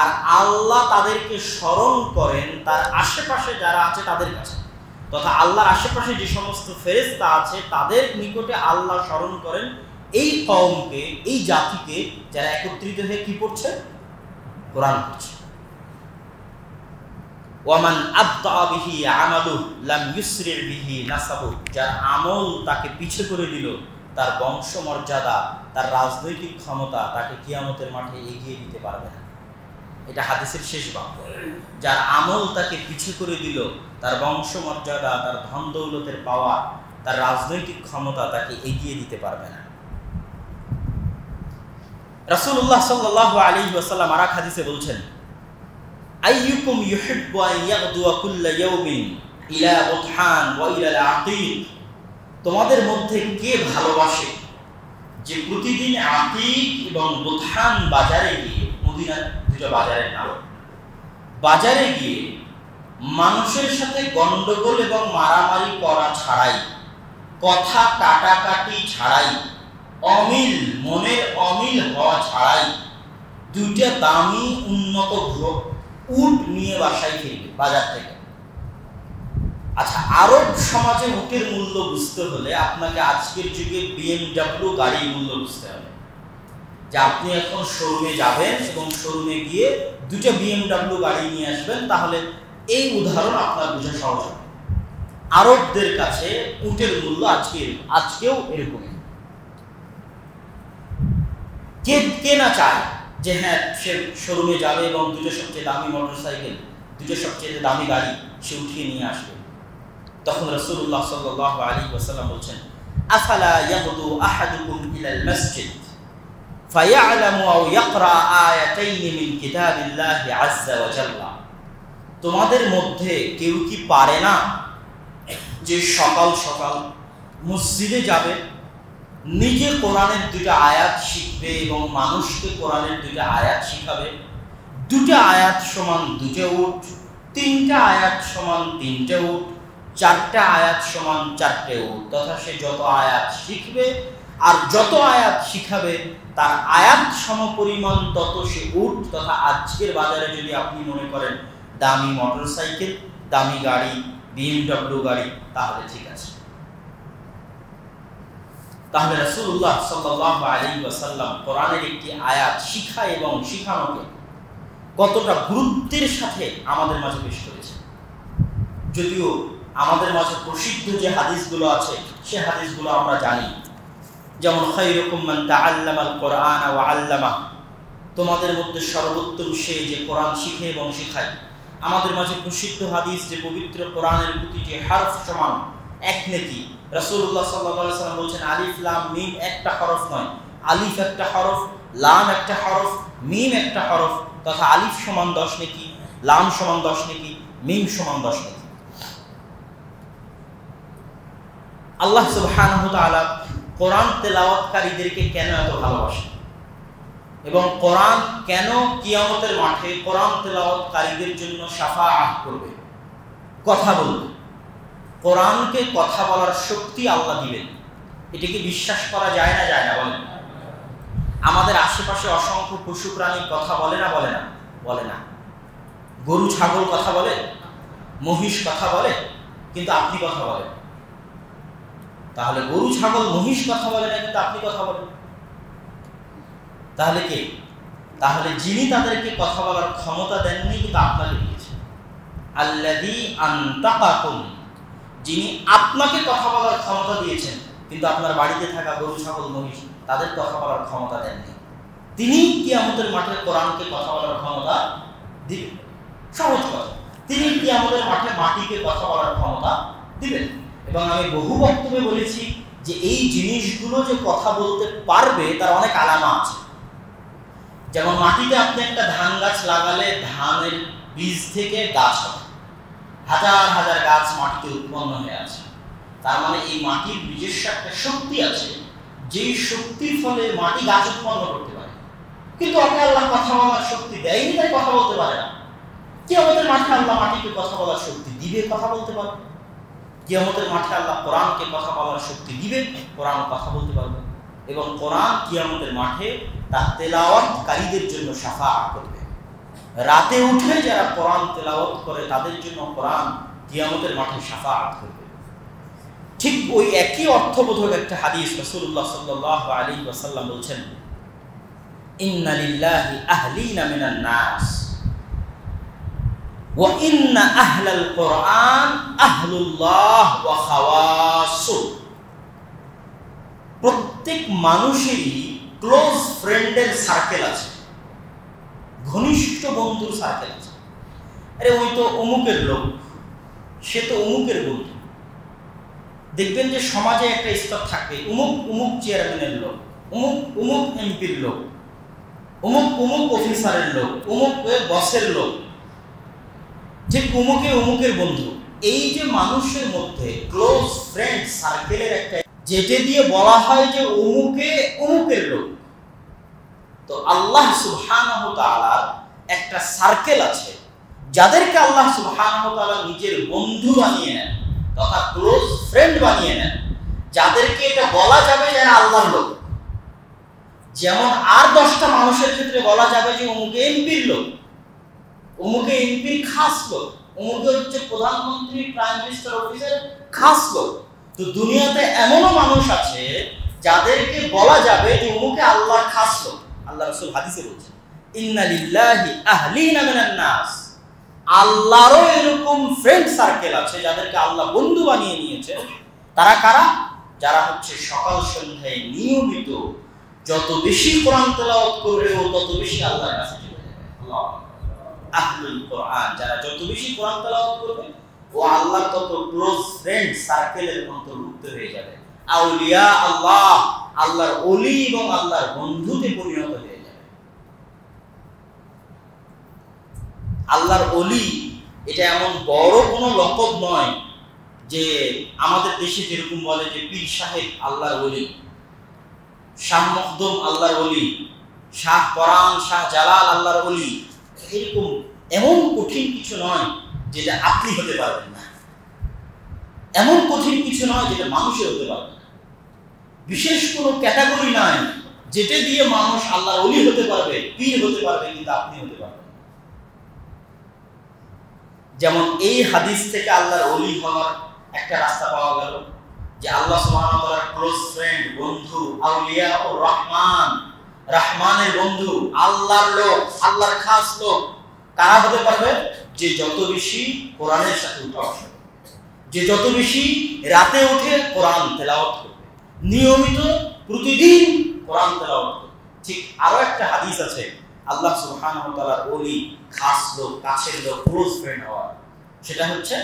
আর আল্লাহ তাদেরকে স্মরণ করেন তার আশেপাশে যারা আছে তাদের কাছে, তথা আল্লাহর আশেপাশে যে সমস্ত ফেরেশতা আছে তাদের নিকটে আল্লাহ স্মরণ করেন এই কওমকে, এই জাতিকে যারা একত্রিত হয়ে কি পড়ছে? কোরআন পড়ছে। ওয়ামান আবতা বিহি আমালুহু লাম ইউসরি বিহি নাসাবুহু, যার আমল তাকে পিছে করে দিল, তার বংশমর্যাদা, তার রাজনৈতিক ক্ষমতা তাকে কিয়ামতের মাঠে এগিয়ে দিতে পারবে না। এটা হাদিসের শেষ বাক্য। যার আমল তাকে পিছে করে দিল, তার বংশমর্যাদা, তার ধন দৌলতের পাওয়া, তার রাজনৈতিক ক্ষমতা তাকে এগিয়ে দিতে পারবে না। রাসূলুল্লাহ সাল্লাল্লাহু আলাইহি ওয়াসাল্লাম আরেক হাদিসে বলছেন, আইয়ুকুম ইউহিব্বু আন ইয়াগদুয়া কুল্লা ইয়াউমিন ইলা বুতহান ওয়া ইলা আল-আকিক, তোমাদের মধ্যে কে ভালোবাসে যে প্রতিদিন আকিক এবং বুতহান বাজারে গিয়ে, মদিনার 2টা বাজারের নাম, বাজারে গিয়ে মানুষের সাথে গন্ডগোল এবং মারামারি করা ছাড়াই, কথা কাটাকাটি ছাড়াই, অমিল, মনের অমিল হওয়া ছাড়াই 2টা দামি উন্নত উট নিয়ে বাসায় ফিরবে বাজার থেকে। আচ্ছা, আরব সমাজে উটের মূল্য বুঝতে হলে আপনাকে আজকের যুগে BMW গাড়ির মূল্য বুঝতে হবে। যে আপনি এখন শোরুমে যাবেন এবং শোরুমে গিয়ে 2টা BMW গাড়ি নিয়ে আসবেন, তাহলে এই উদাহরণ আপনার বোঝা সহজ হবে। আরবদের কাছে উটের মূল্য আজকেও এরকমই। কে না চায় যে হ্যাঁ সে শোরুমে যাবে এবং 2টা সবচেয়ে দামি মোটরসাইকেল, 2টা সবচেয়ে দামি গাড়ি সে উঠিয়ে নিয়ে আসবে। তখন রাসূলুল্লাহ সাল্লাল্লাহু আলাইহি ওয়াসাল্লাম বলছেন, আফালা ইয়াগদু আহাদুকুম ইলাল মাসজিদ ফায়ালামু আও ইয়াকরা আয়াতাইন মিন কিতাবিল্লাহি আযজা ওয়া জাল্লা, তোমাদের মধ্যে কেউ কি পারে না যে সকাল সকাল মসজিদে যাবে, নিজে কোরআনের দুইটা আয়াত শিখবে এবং মানুষকে কোরআনের দুইটা আয়াত শিখাবে, দুটা আয়াত সমান দুটো উট, তিনটা আয়াত সমান তিনটে উট, চারটা আয়াত সমান চারটে উট, তথা সে যত আয়াত শিখবে আর যত আয়াত শিখাবে তার আয়াত সমপরিমাণ তত সে উট। তথা আজকের বাজারে যদি আপনি মনে করেন দামি মোটরসাইকেল, দামি গাড়ি, BMW গাড়ি, তাহলে ঠিক আছে। তাহলে রাসূলুল্লাহ সাল্লাল্লাহু আলাইহি ওয়াসাল্লাম কোরআনের একটি আয়াত শিখা এবং শিখানোকে কতটা গুরুত্বের সাথে আমাদের মাঝে পেশ করেছে। যদিও আমাদের মাঝে প্রসিদ্ধ যে হাদিসগুলো আছে সে হাদিসগুলো আমরা জানি, যেমন খায়রুকুম মান তাআল্লামাল কোরআনা ওয়া আল্লামা, তোমাদের মধ্যে সর্বোত্তম সে যে কোরআন শিখে এবং শেখায়। আমাদের মাঝে প্রসিদ্ধ হাদিস যে পবিত্র কোরআনের প্রতিটি হরফ সমান এক নেকি। রাসূলুল্লাহ সাল্লাল্লাহু আলাইহি ওয়াসাল্লাম বলেছেন আলিফ লাম মিম একটা হরফ নয়, আলিফ একটা হরফ, লাম একটা হরফ, মিম একটা হরফ, তথা আলিফ সমান 10 নেকি, লাম সমান 10 নেকি, মিম সমান 10 নেকি। আল্লাহ সুবহানাহু ওয়া তাআলা কোরআন তেলাওয়াতকারীদেরকে কেন এত ভালোবাসেন এবং কোরআন কেন কিয়ামতের মাঠে কোরআন তেলাওয়াতকারীদের জন্য শাফাআত করবে, কথা বলবে। কোরআনকে কথা বলার শক্তি আল্লাহ দিবেন, এটা কি বিশ্বাস করা যায় না? যায় না? বলেন। আমাদের আশেপাশে অসংখ্য পশু প্রাণী কথা বলে না? বলে না? বলে না। গরু ছাগল কথা বলে, মহিষ কথা বলে, কিন্তু আপনি কথা বলেন। তাহলে গরু ছাগল মহিষ কথা বলে না, কিন্তু আপনি কথা বলেন। তাহলে কে? তাহলে যিনি তাদেরকে কথা বলার ক্ষমতা দেননি কিন্তু আপনাকে দিয়েছেন। আল্লাযী আনতাকাকুম, যিনি আপনাকে কথা বলার ক্ষমতা দিয়েছেন কিন্তু আপনার বাড়িতে থাকা গরু ছাগল মহিষ তাদের কথা বলার ক্ষমতা দেননি, তিনি কিয়ামতের মাঠে কোরআনকে কথা বলার ক্ষমতা দিবেন। সহজ কথা, তিনি কিয়ামতের মাঠে মাটিকে কথা বলার ক্ষমতা দিবেন। এবং আমি বহু বক্তব্যে বলেছি যে এই জিনিসগুলো যে কথা বলতে পারবে তার অনেক আলামা আছে। যেমন মাটিতে আপনি একটা ধান গাছ লাগালে ধানের বীজ থেকে গাছ হবে, হাজার হাজার গাছ মাটিতে উৎপন্ন হয়ে আছে। তার মানে এই মাটির নিজস্ব একটা শক্তি আছে, যেই শক্তির ফলে মাটি গাছ উৎপন্ন করতে পারে। কিন্তু ওকে আল্লাহ কথা বলার শক্তি দেয়নি, তাই কথা বলতে পারে না। কিয়ামতের মাঠে আল্লাহ মাটিকে কথা বলার শক্তি দিবে, কথা বলতে পারবে। কিয়ামতের মাঠে আল্লাহ কোরআনকে কথা বলার শক্তি দিবে, কোরআন কথা বলতে পারবে। এবং কোরআন কিয়ামতের মাঠে তার তেলাওয়াতকারীদের জন্য শাফাআত করবে। রাতে উঠে যারা কোরআন তেলাওয়াত করে তাদের জন্য কোরআন কিয়ামতের মাঠে শাফাআত করবে। ঠিক ওই একই অর্থবোধক একটা হাদিস রাসূলুল্লাহ সাল্লাল্লাহু আলাইহি ওয়াসাল্লাম বলছেন, ইন্না লিল্লাহি আহলিনা মিনান নাস ওয়া ইন্না আহলাল কোরআন আহলুল্লাহ ওয়া খাওয়াসু। প্রত্যেক মানুষেরই ক্লোজ ফ্রেন্ডের সার্কেল আছে, ঘনিষ্ঠ বন্ধুর সার্কেল আছে। আরে ওই তো অমুকের লোক, সে তো অমুকের বন্ধু। দেখবেন যে সমাজে একটা স্তর থাকবে, অমুক অমুক চেয়ারম্যানের লোক, অমুক অমুক এমপির লোক, অমুক অমুক অফিসারের লোক, অমুক বসের লোক, ঠিক অমুকে অমুকের বন্ধু। এই যে মানুষের মধ্যে ক্লোজ ফ্রেন্ড সার্কেলের একটা, যেটা দিয়ে বলা হয় যে অমুকে অমুকের লোক। তো আল্লাহ সুবহানাহু ওয়া তাআলার একটা সার্কেল আছে যাদেরকে আল্লাহ সুবহানাহু ওয়া তাআলা নিজের বন্ধু বানিয়ে নেন তথা ক্লোজ ফ্রেন্ড বানিয়ে নেন, যাদেরকে এটা বলা যাবে যারা আল্লাহর লোক। যেমন আর 10টা মানুষের ক্ষেত্রে বলা যাবে যে অমুকে এমপির লোক, অমুকে এমপির খাস লোক, অমুকে হচ্ছে প্রধানমন্ত্রী প্রাইম মিনিস্টার অফিসের খাস লোক। তো দুনিয়াতে এমনও মানুষ আছে যাদেরকে বলা যাবে যে অমুকে আল্লাহর খাস লোক। আল্লাহ রাসূল হাদিসে বলেছেন, ইন্না লিল্লাহি আহলিনা মিনান নাস, আল্লাহরও এরকম ফ্রেন্ড সার্কেল আছে যাদেরকে আল্লাহ বন্ধু বানিয়ে নিয়েছে। তারা কারা? যারা হচ্ছে সকাল সন্ধ্যায় নিয়মিত যত বেশি কোরআন তেলাওয়াত করবে ও তত বেশি আল্লাহর কাছে চলে যাবে। আল্লাহ আহলুল কোরআন, যারা যত বেশি কোরআন তেলাওয়াত করবে ও আল্লাহর তত ক্লোজ ফ্রেন্ড সার্কেলের অন্তর্ভুক্ত হয়ে যাবে। আউলিয়া আল্লাহ, আল্লাহর ওলি এবং আল্লাহর বন্ধুতে পরিণত হয়ে যাবে। আল্লাহর ওলি এটা এমন বড় কোনো লকব নয় যে আমাদের দেশে যেরকম বলে যে পীর সাহেব আল্লাহর ওলি, শাহ মখদুম আল্লাহর ওলি, শাহ পরাণ, শাহ জালাল আল্লাহর ওলি। এরকম এমন কঠিন কিছু নয় যেটা আপনি হতে পারবেন না, এমন কঠিন কিছু নয় যেটা মানুষের হতে পারবে না। বিশেষ কোনো ক্যাটাগরি নাই যেটা দিয়ে মানুষ আল্লাহর ওলি হতে পারবে, পীর হতে পারবে, কিন্তু আপনি হতে পারবেন। যেমন এই হাদিস থেকে আল্লাহর ওলি হওয়ার একটা রাস্তা পাওয়া গেল যে আল্লাহ সুবহানাহু ওয়া তাআলার ক্লোজ ফ্রেন্ড, বন্ধু, আউলিয়া ও রহমান, রহমানের বন্ধু, আল্লাহর লোক, আল্লাহর খাস লোক কারা হতে পারবে? যে যত বেশি কোরআনের সাথে উঠা বসা, যে যত বেশি রাতে উঠে কোরআন তেলাওয়াত করবে, নিয়মিত প্রতিদিন কোরআন তেলাওয়াত করবে। ঠিক আরো একটা হাদিস আছে আল্লাহ সুবহানাহু ওয়া তাআলার ওলি, খাস লোক, কাছের লোক, ক্লোজ ফ্রেন্ড হওয়া, সেটা হচ্ছে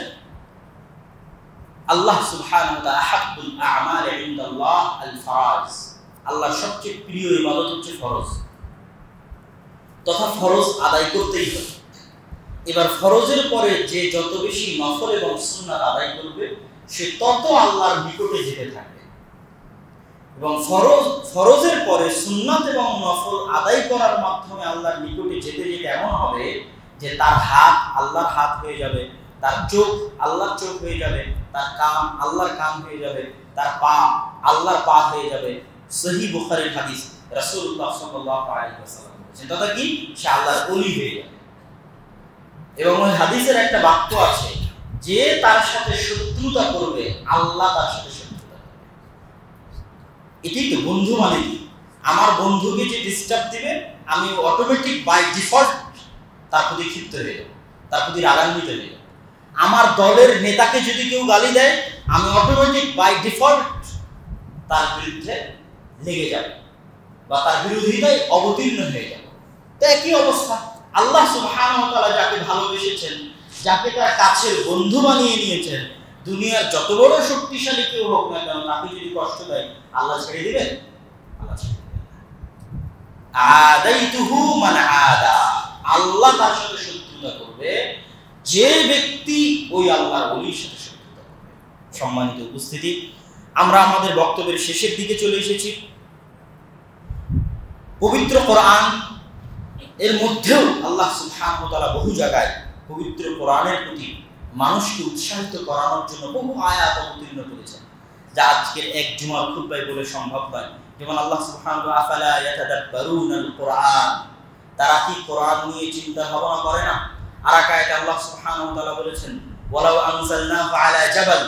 আল্লাহ সুবহানাহু ওয়া তাআলা হাব্বুল আ'মাল ইনদাল্লাহ আল ফরাজ, আল্লাহর সবচেয়ে প্রিয় ইবাদত হচ্ছে ফরজ, তথা ফরজ আদায় করতেই হবে। এবার ফরজের পরে যে যত বেশি নফল এবং সুন্নাত আদায় করবে সে তত আল্লাহর নিকটে যেতে থাকবে। এবং ফরজের পরে সুন্নাত এবং নফল আদায় করার মাধ্যমে আল্লাহর নিকটে যেতে যেতে এমন হবে যে তার হাত আল্লাহর হাত হয়ে যাবে, তার চোখ আল্লাহর চোখ হয়ে যাবে, তার কান আল্লাহর কান হয়ে যাবে, তার পা আল্লাহর পা হয়ে যাবে। সহিহ বুখারীর হাদিস, রাসূলুল্লাহ সাল্লাল্লাহু আলাইহি ওয়াসাল্লাম বলেছেন, তথা কি সে আল্লাহর ওলি হয়ে যাবে। এবং ওই হাদিসের একটা বাক্য আছে, যে তার সাথে শত্রুতা করবে আল্লাহ তার সাথে শত্রুতা করবে। এটাই তো বন্ধু মানে কি? আমার বন্ধুকে যে ডিস্টার্ব দিবে আমি অটোমেটিক বাই ডিফল্ট তার প্রতি ক্ষিপ্ত হয়ে যাব, তার প্রতি রাগান্বিত হয়ে যাব। আমার দলের নেতাকে যদি কেউ গালি দেয় আমি অটোমেটিক বাই ডিফল্ট তার বিরুদ্ধে লেগে যাব বা তার বিরোধিতায় অবতীর্ণ হয়ে যাব। তো একই অবস্থা আল্লাহ সুবহানাহু ওয়া তাআলা যাকে ভালোবেসেছেন, যাকে তার কাছের বন্ধু বানিয়ে নিয়েছেন, দুনিয়ার যত বড় শক্তিশালী কেউ হোক না কেন তাকে যদি কষ্ট দেয় আল্লাহ ছেড়ে দিবেন? আল্লাহ ছেড়ে দিবেন না। আদাইতুহু মান আদা, আল্লাহ তার সাথে শত্রুতা করবে যে ব্যক্তি ওই আল্লাহর ওলির সাথে শত্রুতা করবে। সম্মানিত উপস্থিতি, আমরা আমাদের বক্তব্যের শেষের দিকে চলে এসেছি। পবিত্র কোরআন এর মধ্যেও আল্লাহ সুবহানাহু ওয়া তাআলা বহু জায়গায় পবিত্র কোরআনের প্রতি মানুষকে উৎসাহিত করানোর জন্য বহু আয়াত অবতীর্ণ করেছেন, যা আজকের এক জুমার খুতবায় বলে সম্ভব নয়। যেমন আল্লাহ সুবহানাহু ওয়া তাআলা আফালা ইয়াতাদাব্বারুনাল কোরআন, তারা কি কোরআন নিয়ে চিন্তা ভাবনা করে না? আর এক আয়াতে আল্লাহ সুবহানাহু ওয়া তাআলা বলেছেন, ওয়ালাউ আনজালনাহু আলা জাবাল,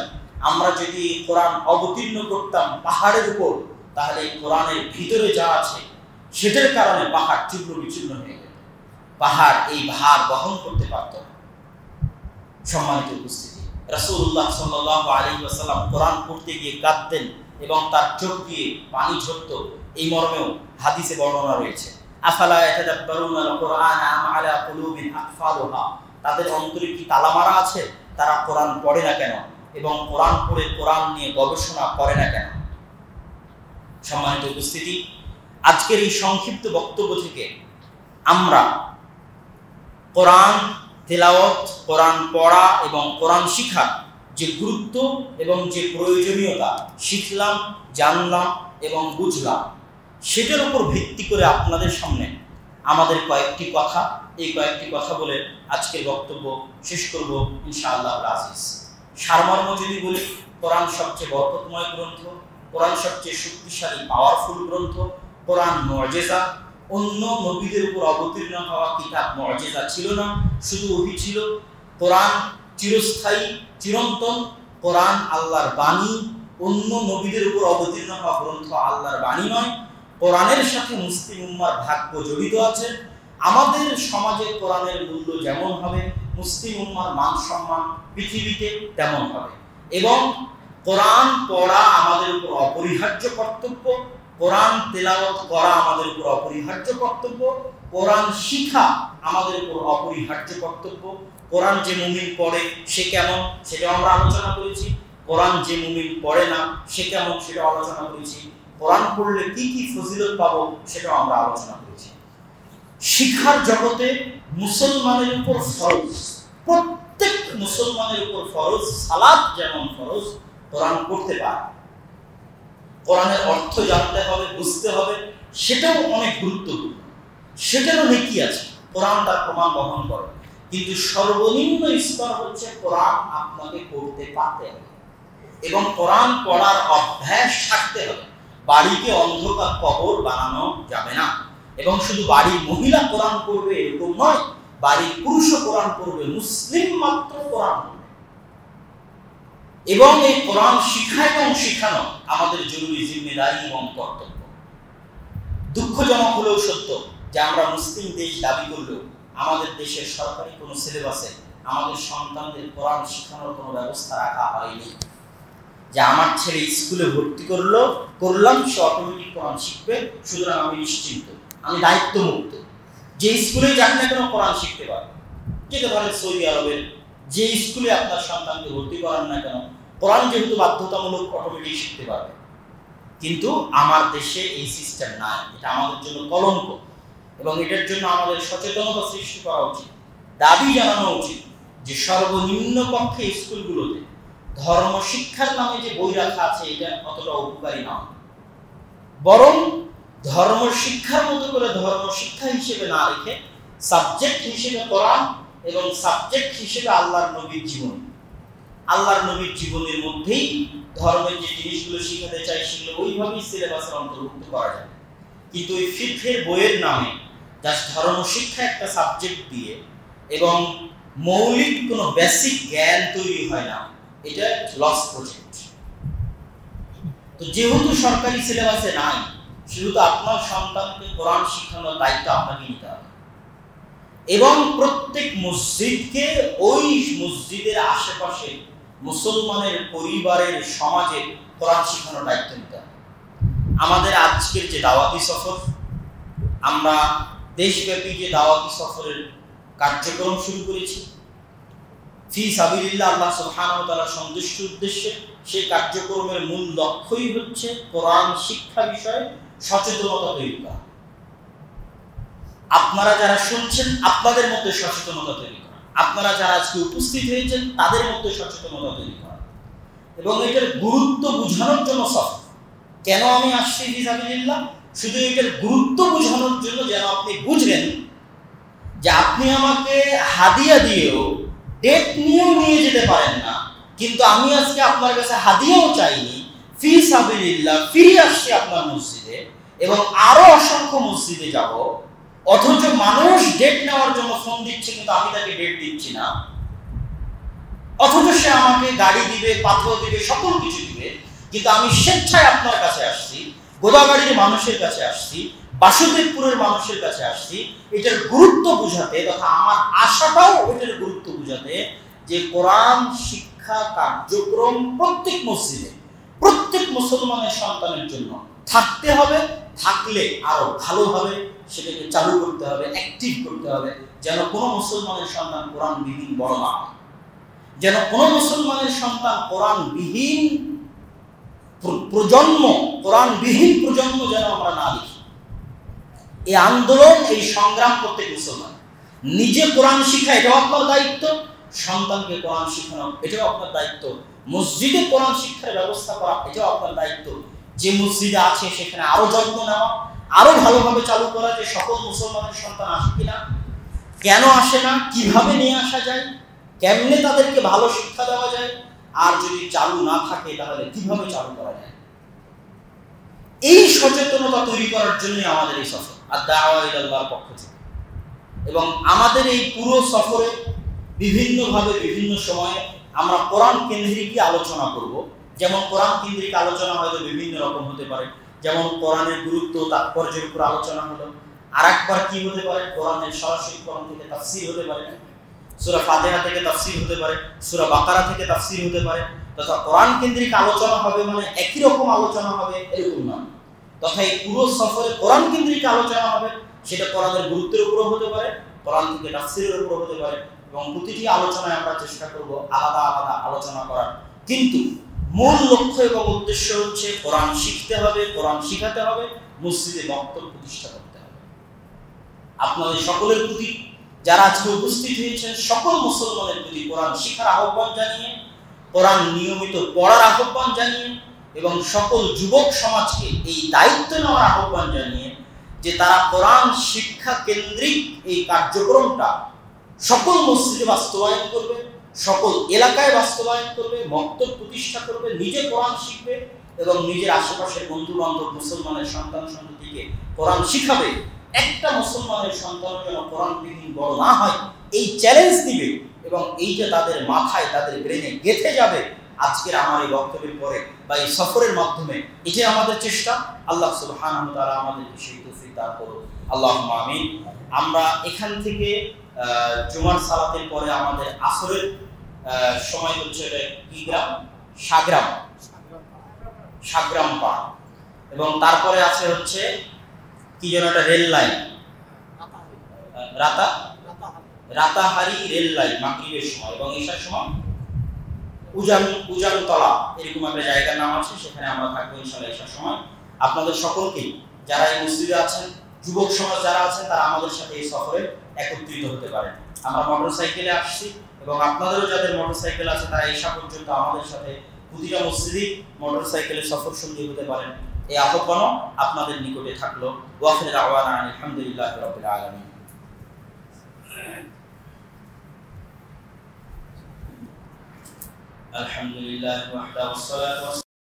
আমরা যদি কোরআন অবতীর্ণ করতাম পাহাড়ের উপর, তাহলে এই কোরআনের ভিতরে যা আছে সেটার কারণে পাহাড় চূর্ণ বিচূর্ণ হয়ে যেত, পাহাড় এই ভার বহন করতে পারত না। সম্মানিত উপস্থিতি, রাসূলুল্লাহ সাল্লাল্লাহু আলাইহি ওয়াসাল্লাম কোরআন পড়তে গিয়ে কাঁদতেন এবং তার চোখ দিয়ে পানি ঝরত, এই মর্মেও হাদিসে বর্ণনা রয়েছে। আফালা ইয়াতাদাব্বারুনাল কোরআন আম আলা কুলুবিন আকফালুহা, তাদের অন্তরে কি তালা মারা আছে? তারা কোরআন পড়ে না কেন এবং কোরআন পড়ে কোরআন নিয়ে গবেষণা করে না কেন? সম্মানিত উপস্থিতি, আজকের এই সংক্ষিপ্ত বক্তব্য থেকে আমরা কোরআন তেলাওয়াত, কোরআন পড়া এবং কোরআন শিক্ষার যে গুরুত্ব এবং যে প্রয়োজনীয়তা শিখলাম, জানলাম এবং বুঝলাম, সেটার উপর ভিত্তি করে আপনাদের সামনে আমাদের কয়েকটি কথা, এই কয়েকটি কথা বলে আজকের বক্তব্য শেষ করব ইনশাআল্লাহ আজিজ। সারমর্ম যদি বলি, কোরআন সবচেয়ে বরকতময় গ্রন্থ, কোরআন সবচেয়ে শক্তিশালী পাওয়ারফুল গ্রন্থ, কোরআন মুজিজা। অন্য নবীদের উপর অবতীর্ণ হওয়া কিতাব মুজিজা ছিল না, শুধু ওহী ছিল। কোরআন চিরস্থায়ী, চিরন্তন। কোরআন আল্লাহর বাণী, অন্য নবীদের উপর অবতীর্ণ হওয়া গ্রন্থ আল্লাহর বাণী নয়। কোরআনের সাথে মুসলিম উম্মার ভাগ্য জড়িত আছে। আমাদের সমাজে কোরআনের মূল্য যেমন হবে, মুসলিম উম্মার মান সম্মান পৃথিবীতে তেমন হবে। এবং কোরআন পড়া আমাদের উপর অপরিহার্য কর্তব্য, কোরআন তেলাওয়াত করা আমাদের উপর অপরিহার্য কর্তব্য, কোরআন শিক্ষা আমাদের উপর অপরিহার্য কর্তব্য। কোরআন যে মুমিন পড়ে সে কেমন, সেটাও আমরা আলোচনা করেছি। কোরআন যে মুমিন পড়ে না সে কেমন সেটা আলোচনা করেছি, কোরআন পড়লে কি কি ফজিলত পাবো সেটাও আমরা আলোচনা করেছি। শিক্ষার জগতে মুসলমানের উপর ফরজ, প্রত্যেক মুসলমানের উপর ফরজ, সালাত যেমন ফরজ কোরআন পড়তে পারে, কোরআনের অর্থ জানতে হবে, বুঝতে হবে, সেটাও অনেক গুরুত্বপূর্ণ, সেটারও নেকি আছে, কোরআন তার প্রমাণ বহন করে। কিন্তু সর্বনিম্ন স্তর হচ্ছে কোরআন আপনাকে পড়তে পারতে হবে এবং কোরআন পড়ার অভ্যাস থাকতে হবে। বাড়িকে অন্ধকার কবর বানানো যাবে না, এবং শুধু বাড়ির মহিলা কোরআন পড়বে এরকম নয়, বাড়ির পুরুষও কোরআন পড়বে, মুসলিম মাত্র কোরআন পড়বে। এবং এই কোরআন শিক্ষা এবং শিখানো আমাদের জরুরি জিম্মেদারি এবং কর্তব্য। দুঃখজনক হলেও সত্য যে আমরা মুসলিম দেশ দাবি করলেও আমাদের দেশের সরকারি কোনো সিলেবাসে আমাদের সন্তানদের কোরআন শিখানোর কোনো ব্যবস্থা রাখা হয়নি। যে আমার ছেলে স্কুলে ভর্তি করলাম, সে অটোমেটিক কোরআন শিখবে, সুতরাং আমি নিশ্চিন্ত, আমি দায়িত্বমুক্ত, যে স্কুলে যান না কেন কোরআন শিখতে পারবে। যেটা ধরেন সৌদি আরবের যে স্কুলে আপনার সন্তানকে ভর্তি করান না কেন, কোরআন যেহেতু বাধ্যতামূলক অটোমেটিক শিখতে পারবে। কিন্তু আমার দেশে এই সিস্টেম নাই, এটা আমাদের জন্য কলঙ্ক, এবং এটার জন্য আমাদের সচেতনতা সৃষ্টি করা উচিত, দাবি জানানো উচিত যে সর্বনিম্ন পক্ষে স্কুলগুলোতে ধর্ম শিক্ষার নামে যে বই রাখা আছে এটা অতটা উপকারী না, বরং ধর্ম শিক্ষার মতো করে ধর্ম শিক্ষা হিসেবে না রেখে সাবজেক্ট হিসেবে কোরআন এবং সাবজেক্ট হিসেবে আল্লাহর নবীর জীবন, আল্লাহর নবীর জীবনের মধ্যেই ধর্মের যে জিনিসগুলো শিখাতে চাই সেগুলো ওইভাবেই সিলেবাসের অন্তর্ভুক্ত করা যায়। কিন্তু ওই ফিকহের বইয়ের নামে জাস্ট ধর্ম শিক্ষা একটা সাবজেক্ট দিয়ে এবং মৌলিক কোনো বেসিক জ্ঞান তৈরি হয় না, এটা লস প্রজেক্ট। তো যেহেতু সরকারি সিলেবাসে নাই, সেহেতু আপনার সন্তানকে কোরআন শিখানোর দায়িত্ব আপনাকে নিতে হবে, এবং প্রত্যেক মসজিদকে ওই মসজিদের আশেপাশে মুসলমানের পরিবারের সমাজে কোরআন শিখানোর দায়িত্ব নিতে হবে। আমাদের আজকের যে দাওয়াতি সফর, আমরা দেশব্যাপী যে দাওয়াতি সফরের কার্যক্রম শুরু করেছি ফি সাবিলিল্লাহ, আল্লাহ সুবহানাহু ওয়া তাআলার সন্তুষ্টির উদ্দেশ্যে, সেই কার্যক্রমের মূল লক্ষ্যই হচ্ছে কোরআন শিক্ষা বিষয়ে সচেতনতা তৈরি করা। আপনারা যারা শুনছেন আপনাদের মধ্যে সচেতনতা তৈরি করা, আপনারা যারা আজকে উপস্থিত হয়েছেন তাদের মধ্যে সচেতনতা তৈরি করা, এবং এটার গুরুত্ব বোঝানোর জন্য সফর। কেন আমি আসছি ফি সাবিলিল্লাহ? শুধু এটার গুরুত্ব বোঝানোর জন্য, যেন আপনি বুঝলেন যে আপনি আমাকে হাদিয়া দিয়েও ডেট নিয়েও নিয়ে যেতে পারেন না, কিন্তু আমি আজকে আপনার কাছে হাদিয়াও চাইনি, ফি সাবিলিল্লাহ ফিরে আসছি আপনার মসজিদে এবং আরো অসংখ্য মসজিদে যাব, অথচ মানুষ ডেট নেওয়ার জন্য ফোন দিচ্ছে কিন্তু আমি তাকে ডেট দিচ্ছি না, অথচ সে আমাকে গাড়ি দিবে, পাথর দিবে, সকল কিছু দিবে, কিন্তু আমি স্বেচ্ছায় আপনার কাছে আসছি, গোদাগাড়ির মানুষের কাছে আসছি, বাসুদেবপুরের মানুষের কাছে আসছি, এটার গুরুত্ব বুঝাতে, তথা আমার আশাটাও এটার গুরুত্ব বুঝাতে যে কোরআন শিক্ষা কার্যক্রম প্রত্যেক মসজিদে প্রত্যেক মুসলমানের সন্তানের জন্য থাকতে হবে, থাকলে আরো ভালোভাবে সেটাকে চালু করতে হবে, অ্যাক্টিভ করতে হবে, যেন কোনো মুসলমানের সন্তান কোরআনবিহীন বড় না হয়, যেন কোনো মুসলমানের সন্তান কোরআনবিহীন কোরআনবিহীন প্রজন্ম যেন আমরা না দেখি। এই আন্দোলন, এই সংগ্রাম প্রত্যেক মুসলমান নিজে কোরআন শিক্ষা, এটাও আপনার দায়িত্ব, সন্তানকে কোরআন শিখানো এটাও আপনার দায়িত্ব, মসজিদে কোরআন শিক্ষার ব্যবস্থা করা এটাও আপনার দায়িত্ব, যে মসজিদে আছে সেখানে আরো যত্ন নেওয়া, আরো ভালোভাবে চালু করা, যে সকল মুসলমানের সন্তান আসে কিনা, কেন আসে না, কিভাবে নিয়ে আসা যায়, কেমনে তাদেরকে ভালো শিক্ষা দেওয়া যায়, আর যদি চালু না থাকে তাহলে কিভাবে চালু করা যায়। এই সচেতনতা তৈরি করার জন্যই আমাদের এই সফর আদ-দাওয়া ইলাল্লাহর পক্ষ থেকে। এবং আমাদের এই পুরো সফরে বিভিন্নভাবে বিভিন্ন সময়ে আমরা কোরআন কেন্দ্রিক আলোচনা করব। যেমন কোরআন কেন্দ্রিক আলোচনা হয়তো বিভিন্ন রকম হতে পারে, যেমন কোরআনের গুরুত্ব তাৎপর্যের উপর আলোচনা হলো। আর একবার কি হতে পারে, কোরআনের সরাসরি কোরআন থেকে তাফসীর হতে পারে, সূরা ফাতিহা থেকে তাফসীর হতে পারে, সূরা বাকারা থেকে তাফসীর হতে পারে। তথা কোরআন কেন্দ্রিক আলোচনা হবে মানে একই রকম আলোচনা হবে এরকম না, তথা এই পুরো সফরে কোরআন কেন্দ্রিক আলোচনা হবে, সেটা কোরআনের গুরুত্বের উপর হতে পারে, কোরআন থেকে তাফসীরের উপর হতে পারে, এবং প্রতিটি আলোচনায় আমরা চেষ্টা করব আলাদা আলাদা আলোচনা করার। কিন্তু মূল লক্ষ্য এবং উদ্দেশ্য হচ্ছে কোরআন শিখতে হবে, কোরআন শিখাতে হবে, মসজিদে বক্তব্য প্রতিষ্ঠা করতে হবে। আপনাদের সকলের প্রতি, যারা আজকে উপস্থিত হয়েছেন, সকল মুসলমানের প্রতি কোরআন শিখার আহ্বান জানিয়ে, কোরআন নিয়মিত পড়ার আহ্বান জানিয়ে এবং সকল যুবক সমাজকে এই দায়িত্ব নেওয়ার আহ্বান জানিয়ে যে তারা কোরআন শিক্ষা কেন্দ্রিক এই কার্যক্রমটা সকল মসজিদে বাস্তবায়ন করবে, সকল এলাকায় বাস্তবায়ন করবে, মক্তব প্রতিষ্ঠা করবে, নিজে কোরআন শিখবে এবং নিজের আশেপাশের বন্ধু বান্ধব মুসলমানের সন্তান সন্ততিকে কোরআন শিখাবে। একটা মুসলমানের সন্তান যেন কোরআনবিহীন বড় না হয়, এই চ্যালেঞ্জ দিবে এবং এই যে তাদের মাথায়, তাদের ব্রেনে গেঁথে যাবে আজকের আমার এই বক্তব্যের পরে বা এই সফরের মাধ্যমে, এটাই আমাদের চেষ্টা। আল্লাহ সুবহানাহু ওয়া তাআলা আমাদেরকে সেই তৌফিক দান করুন, আল্লাহুম্মা আমিন। আমরা এখান থেকে জুমার সালাতের পরে আমাদের আসরের সময় হচ্ছে কি গ্রাম, সাগ্রাম পাড়, এবং তারপরে আছে হচ্ছে কি যেন একটা রেল লাইন, রাতাহারি রেল লাইন মাগরিবের সময়, এবং এশার সময় উজানতলা এরকম একটা জায়গার নাম আছে, সেখানে আমরা থাকবো ইনশাআল্লাহ এশার সময়। আপনাদের সকলকেই, যারা এই মসজিদে আছেন, যুবক সমাজ যারা আছেন, তারা আমাদের সাথে এই সফরে একত্রিত হতে পারেন। আমরা মোটরসাইকেলে আসছি এবং আপনাদেরও যাদের মোটরসাইকেল আছে তারা এশা পর্যন্ত আমাদের সাথে প্রতিটা মসজিদে মোটরসাইকেলে সফর সঙ্গী হতে পারেন। এই আহ্বানও আপনাদের নিকটে থাকলো। ওয়া আখিরু দাওয়ানা আলহামদুলিল্লাহি রাব্বিল আলামিন। আলহামদুলিল্লাহি ওয়াহদাহু ওয়াস সালাতু